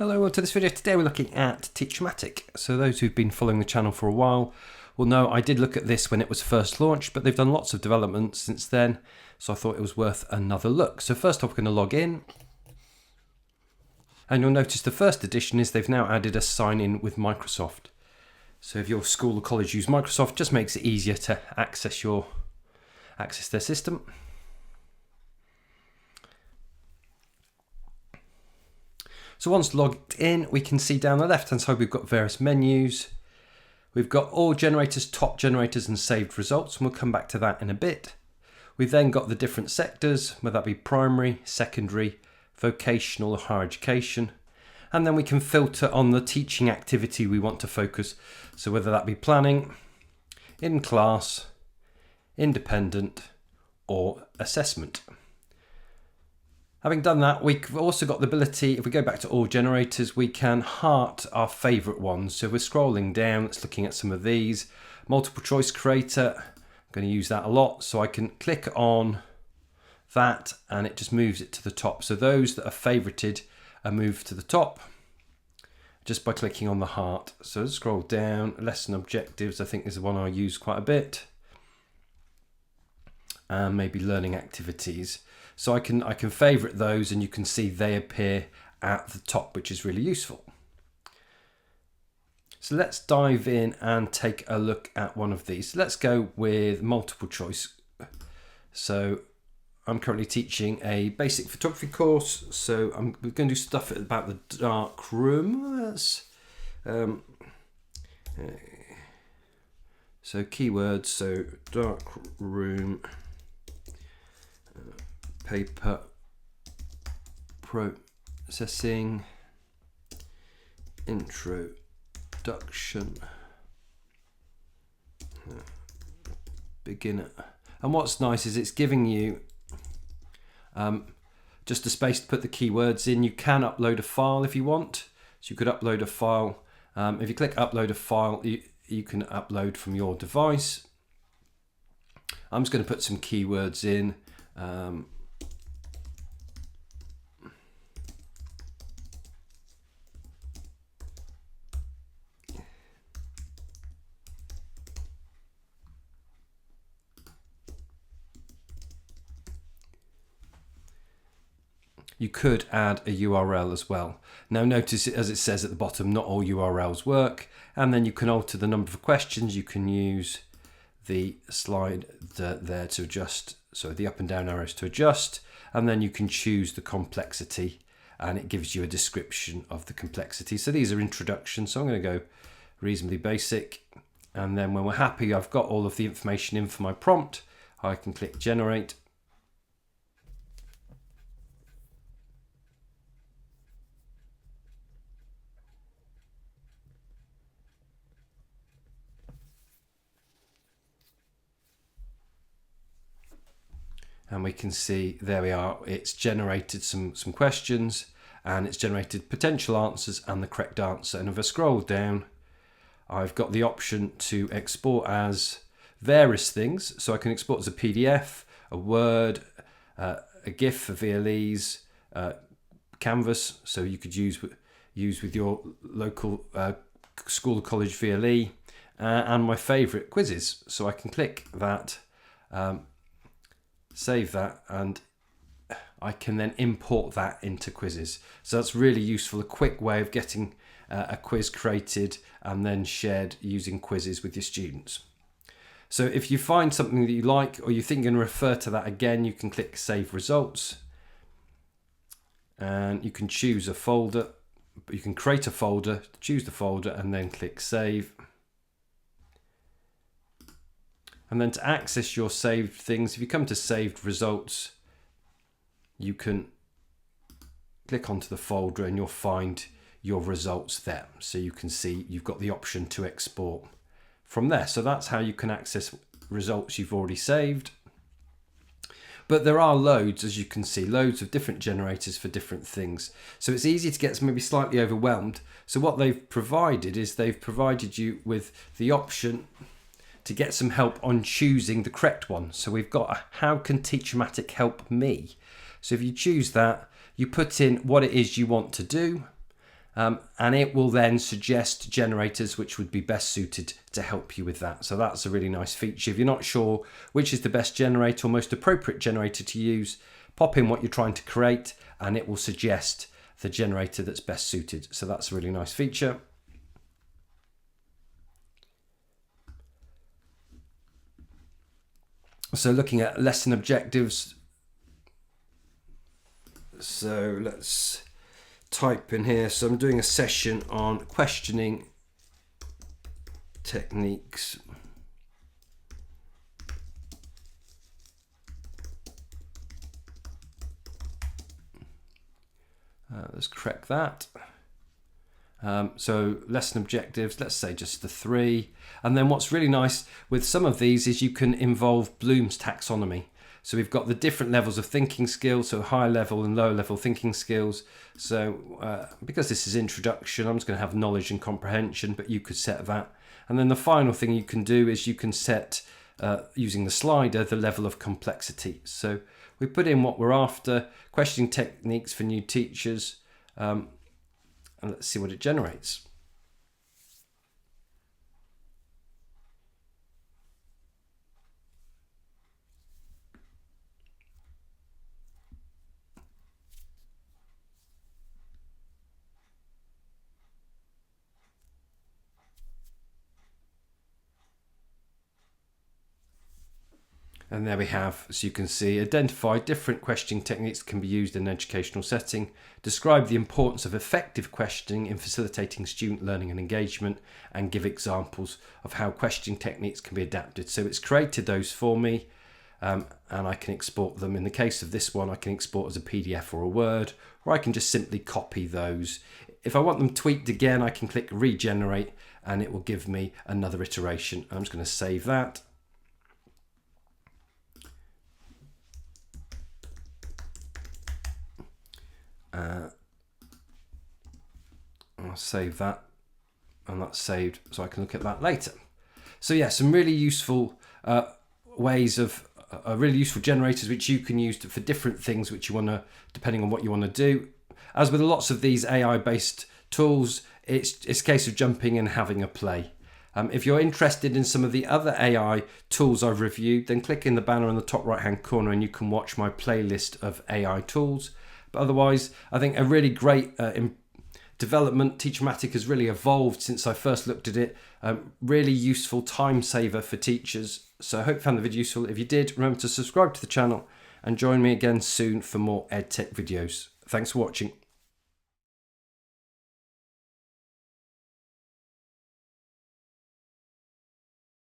Hello, welcome to this video. Today we're looking at Teachermatic. So those who've been following the channel for a while will know I did look at this when it was first launched, but they've done lots of developments since then, so I thought it was worth another look. So first off, we're going to log in. And you'll notice the first addition is they've now added a sign in with Microsoft. So if your school or college use Microsoft, just makes it easier to access their system. So once logged in, we can see down the left-hand side we've got various menus. We've got all generators, top generators, and saved results, and we'll come back to that in a bit. We've then got the different sectors, whether that be primary, secondary, vocational, or higher education. And then we can filter on the teaching activity we want to focus. So whether that be planning, in class, independent, or assessment. Having done that, we've also got the ability, if we go back to all generators, we can heart our favourite ones. So if we're scrolling down, it's looking at some of these. Multiple choice creator, I'm going to use that a lot. So I can click on that and it just moves it to the top. So those that are favourited are moved to the top just by clicking on the heart. So let's scroll down, lesson objectives, I think is the one I use quite a bit. And maybe learning activities. So I can favourite those and you can see they appear at the top, which is really useful. So let's dive in and take a look at one of these. Let's go with multiple choice. So I'm currently teaching a basic photography course. So we're going to do stuff about the dark room. So keywords, so dark room. Paper processing, introduction, beginner. And what's nice is it's giving you just a space to put the keywords in. You can upload a file if you want. So you could upload a file. If you click upload a file, you can upload from your device. I'm just going to put some keywords in. You could add a URL as well. Now notice, as it says at the bottom, not all URLs work. And then you can alter the number of questions. You can use the slide there to adjust, so the up and down arrows to adjust. And then you can choose the complexity and it gives you a description of the complexity. So these are introductions. So I'm going to go reasonably basic. And then when we're happy, I've got all of the information in for my prompt, I can click generate. And we can see, there we are, it's generated some questions and it's generated potential answers and the correct answer. And if I scroll down, I've got the option to export as various things. So I can export as a PDF, a Word, a GIF for VLEs, Canvas, so you could use with your local school or college VLE, and my favourite quizzes. So I can click that, save that, and I can then import that into quizzes. So that's really useful, a quick way of getting a quiz created and then shared using quizzes with your students. So if you find something that you like or you think you're going to refer to that again, you can click save results and you can choose a folder. You can create a folder, choose the folder and then click save. And then to access your saved things, if you come to saved results, you can click onto the folder and you'll find your results there. So you can see you've got the option to export from there. So that's how you can access results you've already saved. But there are loads, as you can see, loads of different generators for different things. So it's easy to get maybe slightly overwhelmed. So what they've provided is they've provided you with the option to get some help on choosing the correct one. So we've got a how can Teachermatic help me? So if you choose that, you put in what it is you want to do, and it will then suggest generators which would be best suited to help you with that. So that's a really nice feature. If you're not sure which is the best generator or most appropriate generator to use, pop in what you're trying to create and it will suggest the generator that's best suited. So that's a really nice feature. So looking at lesson objectives, so let's type in here. So I'm doing a session on questioning techniques. Let's correct that. So lesson objectives, let's say just the 3. And then what's really nice with some of these is you can involve Bloom's taxonomy. So we've got the different levels of thinking skills, so higher level and lower level thinking skills. So because this is introduction, I'm just going to have knowledge and comprehension, but you could set that. And then the final thing you can do is you can set, using the slider, the level of complexity. So we put in what we're after, questioning techniques for new teachers, and let's see what it generates. And there we have, as you can see, identify different questioning techniques that can be used in an educational setting, describe the importance of effective questioning in facilitating student learning and engagement, and give examples of how questioning techniques can be adapted. So it's created those for me, and I can export them. In the case of this one, I can export as a PDF or a Word, or I can just simply copy those. If I want them tweaked again, I can click regenerate and it will give me another iteration. I'm just going to save that. I'll save that, and that's saved so I can look at that later. So yeah, some really useful ways of really useful generators which you can use for different things which you want to, depending on what you want to do. As with lots of these AI based tools, it's a case of jumping and having a play. If you're interested in some of the other AI tools I've reviewed, then click in the banner in the top right hand corner and you can watch my playlist of AI tools. But otherwise, I think a really great development. Teachermatic has really evolved since I first looked at it. Really useful time saver for teachers. So I hope you found the video useful. If you did, remember to subscribe to the channel and join me again soon for more EdTech videos. Thanks for watching.